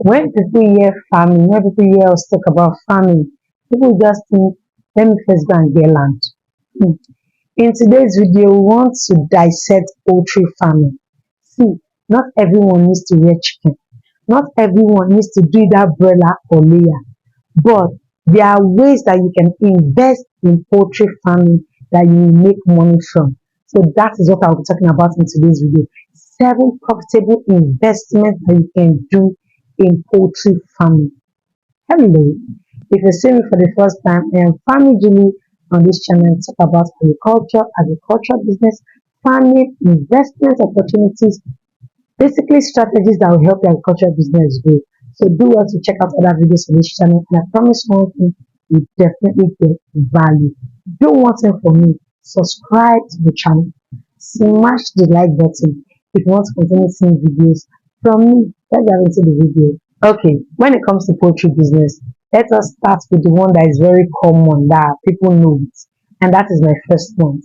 When people hear farming, when people hear us talk about farming, people just think, let me first go and get land. Hmm. In today's video, we want to dissect poultry farming. See, not everyone needs to rear chicken. Not everyone needs to do that broiler or layer. But there are ways that you can invest in poultry farming that you will make money from. So that is what I'll be talking about in today's video. 7 profitable investments that you can do in poultry farming. Hello, if you're seeing me for the first time, I am Farming Julie on this channel and talk about agriculture, agricultural business, farming, investment opportunities, basically strategies that will help your agricultural business grow. So do well to check out other videos on this channel, and I promise one thing, you definitely get value. Do one thing for me, subscribe to the channel, smash the like button if you want to continue seeing videos from me. Let's get into the video. Okay, when it comes to poultry business, let us start with the one that is very common that people know it, and that is my first one: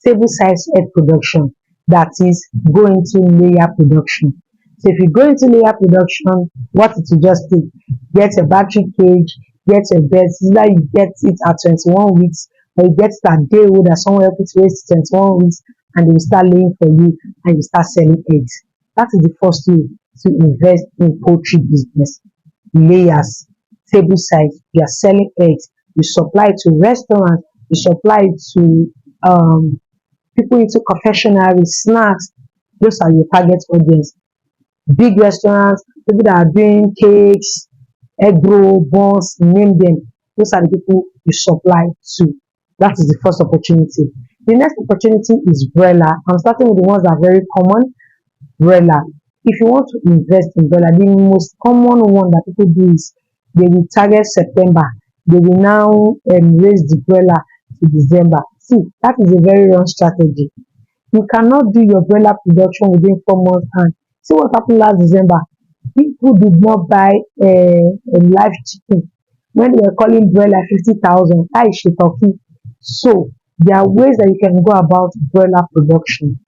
table size egg production. That is, go into layer production. So if you go into layer production, what it will just take, get a battery cage, get your birds, either you get it at 21 weeks or you get it at day old that someone else to waste 21 weeks, and they will start laying for you and you start selling eggs. That is the first way to invest in poultry business. Layers, table size, you are selling eggs, you supply it to restaurants, you supply it to people into confectionery, snacks. Those are your target audience. Big restaurants, people that are doing cakes, egg roll, buns, name them. Those are the people you supply to. That is the first opportunity. The next opportunity is broiler. I'm starting with the ones that are very common. Broiler. If you want to invest in broiler, the most common one that people do is they will target September. They will now raise the broiler to December. See, that is a very wrong strategy. You cannot do your broiler production within 4 months, and see what happened last December. People did not buy a live chicken when they were calling broiler 50,000. That is shitoki. So there are ways that you can go about broiler production.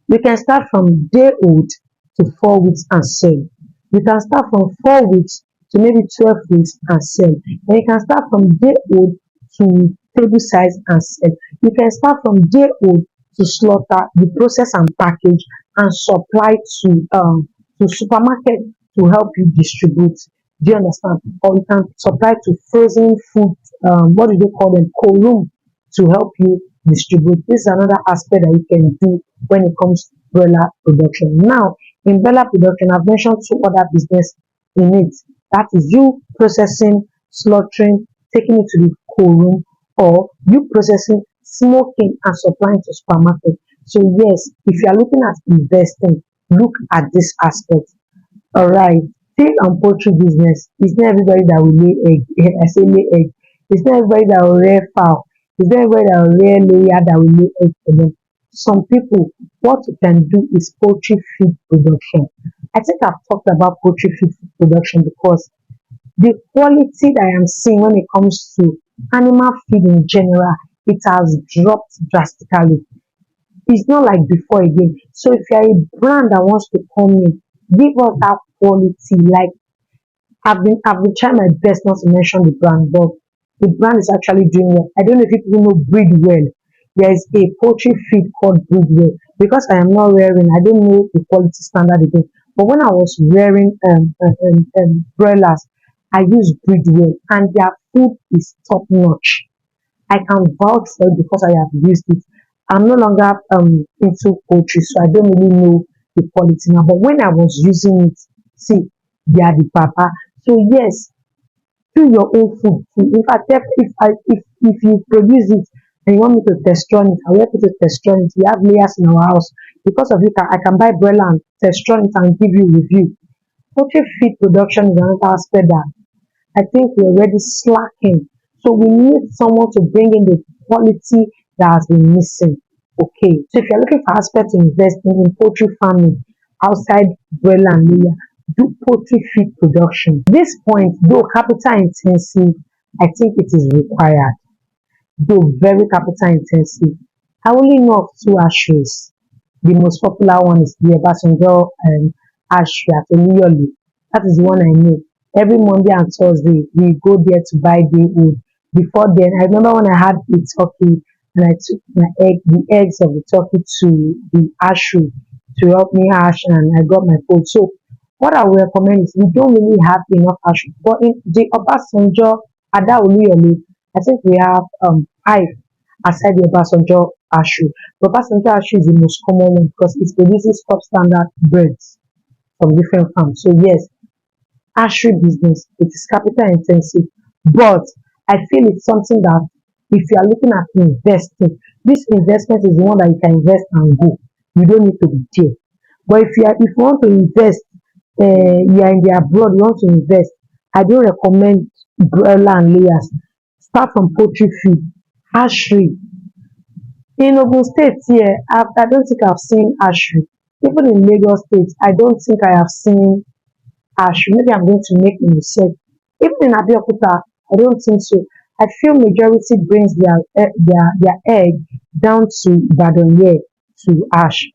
You can start from day old to 4 weeks and sell. You can start from 4 weeks to maybe 12 weeks and sell. And you can start from day old to table size and sell. You can start from day old to slaughter, the process and package, and supply to supermarket to help you distribute. Do you understand? Or you can supply to frozen food, what do they call them? Cold room, to help you distribute. This is another aspect that you can do when it comes to broiler production. Now, in broiler production, I've mentioned 2 other business in it. That is you processing, slaughtering, taking it to the cold room, or you processing, smoking, and supplying to supermarket. So yes, if you are looking at investing, look at this aspect. All right. Pig and poultry business. It's not everybody that will lay egg. I say lay egg. It's not everybody that will rear fowl. It's not everybody that will rear layer that will lay egg for them. Some people, what you can do is poultry feed production. I think I've talked about poultry feed production because the quality that I am seeing when it comes to animal feed in general, it has dropped drastically. It's not like before again. So if you're a brand that wants to come in, give us that quality. Like I've been trying my best not to mention the brand, but the brand is actually doing well. I don't know if people know Breed Well. There is a poultry feed called Breed Well. Because I am not rearing, I don't know the quality standard again. But when I was rearing broilers, I used Breed Well, and their food is top notch. I can vouch for it because I have used it. I'm no longer into poultry, so I don't really know the quality now. But when I was using it, see, they are the papa. So yes, do your own food too. In fact, if you produce it and you want me to test run it, I will help you to test run it. We have layers in our house. Because of it, I can buy broiler and test run it and give you review. Poultry feed production is another aspect that I think we're already slacking. So we need someone to bring in the quality that has been missing. Okay. So if you're looking for aspects to invest in poultry farming outside broiler and layer, do poultry feed production. This point, though capital intensive, I think it is required. Though very capital intensive. I only know of 2 hatcheries. The most popular one is the Obasanjo hatchery at Oluyole. That is the one I know. Every Monday and Thursday, we go there to buy day old. Before then, I remember when I had a turkey and I took the eggs of the turkey to the hatchery to help me hatch, and I got my food. So what I would recommend is we don't really have enough hatchery. But in the Obasanjo, Adaoluyole, I think we have five aside the Obasanjo hatchery. The Obasanjo hatchery is the most common one because it produces top standard birds from different farms. So yes, hatchery business, it is capital intensive, but I feel it's something that if you are looking at investing, this investment is the one that you can invest and go. You don't need to be there. But if you want to invest, you are in the abroad, you want to invest, I don't recommend broiler and layers. Start from poultry feed, hatchery. In Ogun State here, I don't think I've seen hatchery. Even in Lagos State, I don't think I have seen hatchery. Maybe I'm going to make a mistake. Even in Abeokuta, I don't think so. I feel majority brings their egg down to Ibadan here to hash.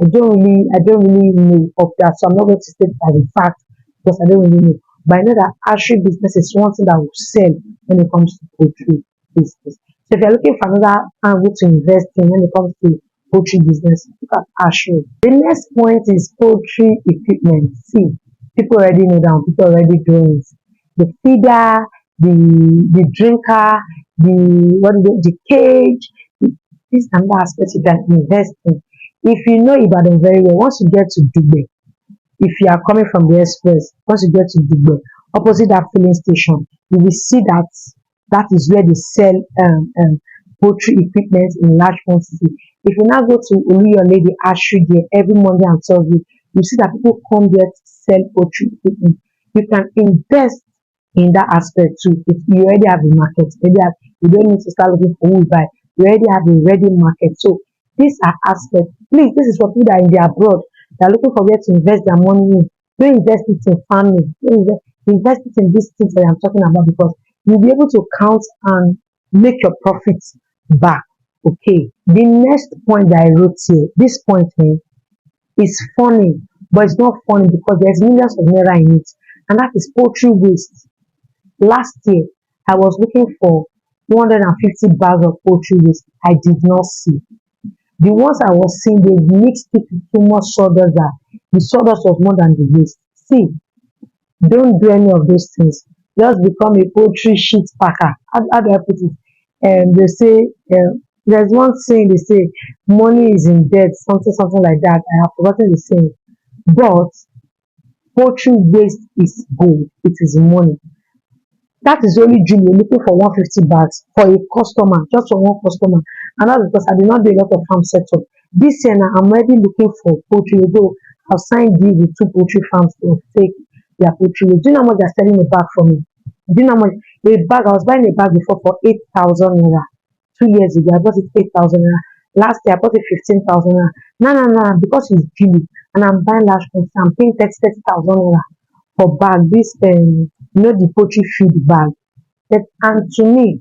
I don't really know of that. So I'm not going to state as a fact because I don't really know. But I know that hatchery business is one thing that will sell when it comes to poultry business. So if you're looking for another angle to invest in when it comes to poultry business, look at hatchery. The next point is poultry equipment. See, people already know that, people already doing it. The feeder, the drinker, the cage, this and that aspect you can invest in. If you know Ibadan very well, once you get to Dugbe, if you are coming from the express, once you get to Dugbe, opposite that filling station, you will see that that is where they sell poultry equipment in large quantity. If you now go to Oluyole, the hatchery there every Monday and Thursday, you see that people come there to sell poultry equipment. You can invest in that aspect too. If you already have a market, maybe you don't need to start looking for who will buy. You already have a ready market. So these are aspects. Please, this is for people that are in the abroad. They are looking for where to invest their money in. Don't invest it in farming. Don't invest it in these things that I'm talking about because you'll be able to count and make your profits back. Okay. The next point that I wrote here, this point is funny, but it's not funny because there's millions of naira in it, and that is poultry waste. Last year, I was looking for 250 bags of poultry waste. I did not see. The ones I was seeing, they mixed it with too much sawdust that the sawdust was more than the waste. See, don't do any of those things. Just become a poultry sheet packer. How do I put it? They say, there's one saying they say, money is in debt, something like that. I have forgotten the saying. But poultry waste is gold, it is money. That is only June you're looking for 150 bags for a customer, just for one customer. And that's because I did not do a lot of farm setup. This year now, I'm already looking for poultry, although I've signed deal with two poultry farms to take their poultry. Do you know how much they're selling a bag for me? Do you know how much? A bag, I was buying a bag before for 8,000 naira. 2 years ago, I bought it 8,000 naira. Last year, I bought it 15,000 naira. No, no, no, because it's Julie and I'm buying large quantity, I'm paying 30,000 naira for bag. This, the poultry feed bag. And to me,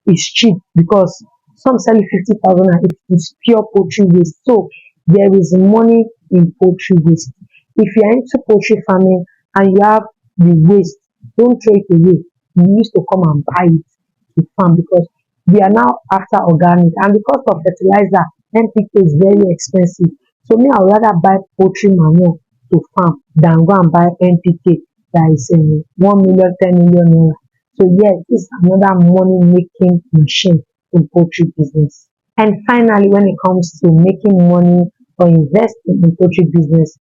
it's cheap because some sell it 50,000 and it is pure poultry waste. So there is money in poultry waste. If you are into poultry farming and you have the waste, don't throw it away. You used to come and buy it to farm because we are now after organic and the cost of fertilizer NPK is very expensive. So me, I would rather buy poultry manure to farm than go and buy NPK that is 1 million, 10 million naira. So yes, this is another money making machine in poultry business. And finally, when it comes to making money or investing in poultry business,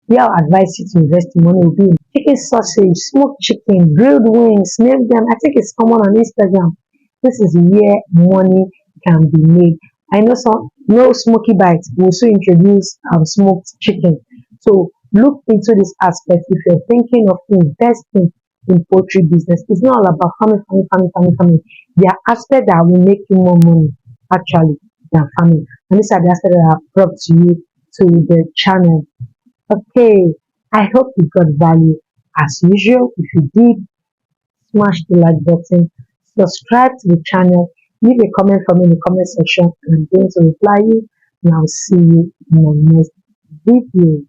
where I advise you to invest the money will be in chicken sausage, smoked chicken, grilled wings, name them. I think it's common on Instagram. This is where money can be made. I know some no smoky bites. We also introduce smoked chicken. So look into this aspect if you're thinking of investing in poultry business. It's not all about farming. There are aspects that will make you more money actually than farming. And these are the aspects that I've brought to you to the channel. Okay, I hope you got value as usual. If you did, smash the like button, subscribe to the channel, leave a comment for me in the comment section, and I'm going to reply you. And I'll see you in my next video.